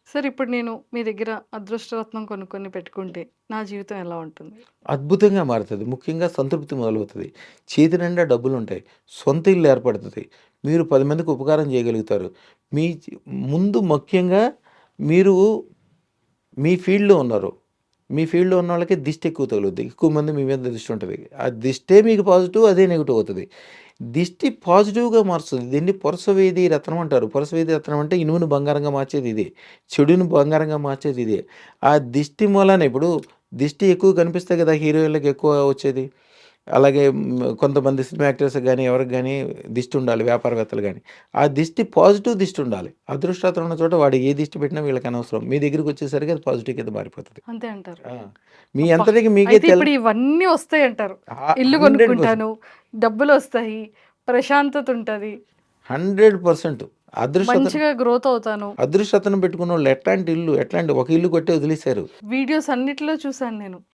Sir ఇప్పుడు నేను మీ దగ్గర అదృష్టరత్నం కొనుక్కొని పెట్టుకుంటే నా జీవితం ఎలా ఉంటుంది? అద్భుతంగా మారుతది. ముఖ్యంగా సంతృప్తి మొదలవుతది. చేతి నిండా డబ్బులుంటాయి. సొంత ఇల్లు ఏర్పడుతది. మీరు 10 మందికి ఉపకారం చేయగలుగుతారు. మీ జీ ముందు ముఖ్యంగా మీరు మీ ఫీల్డ్‌లో ఉన్నారు. మీ ఫీల్డ్‌లో ఉన్నోళ్ళకి దిష్టి ఎక్కువ తగులుద్ది. ఎక్కువ మంది మీ మీద దిష్టి ఉంటది. ఆ దిష్టే మీకు పాజిటివ్, అదే నెగెటివ్ అవుతది. దిష్టి పాజిటివ్‌గా మారుస్తది. దీన్ని పురసవేది రత్నం అంటారు. పురసవేది రత్నం అంటే ఇనుముని బంగారంగా మార్చేది ఇదే. చెడుని బంగారంగా మార్చేది ఇదే. ఆ దిష్టి మూలాన ఇప్పుడు దిష్టి ఎక్కువ కనిపిస్తే కదా హీరోయిన్‌లకి ఎక్కువ వచ్చేది. అలాగే కొంతమంది సినిమా యాక్టర్స్‌కి గాని, ఎవరికి గాని దిష్టి ఉండాలి వ్యాపారవేత్తలు గాని. ఆ దిష్టి పాజిటివ్ దిష్టి ఉండాలి. అదృష్టరత్నం ఉన్న చోట వాడు ఏ దిష్టి పెట్టినా వీళ్ళకి అనవసరం. మీ దగ్గరికొచ్చేసరికి అది పాజిటివ్ కింద మారిపోతది. అంతే అంటారు. ఆ! మీ అబ్బా! అంతటికి మీకే అయితే తెల్ ఇప్పుడు ఇవన్నీ వస్తాయంటారు. ఇల్లు 100% కొనుక్కుంటాను, డబ్బులొస్తాయి, ప్రశాంతత ఉంటది, 100% అదృష్టతను మంచిగా గ్రోత్ అవుతాను. అదృష్టతను పెట్టుకున్నోళ్ళు ఎట్లాంటి ఇల్లు, ఎట్లాంటి ఒక ఇల్లు కొట్టి వదిలేసారు. వీడియోస్ అన్నిటిలో చూసాను నేను.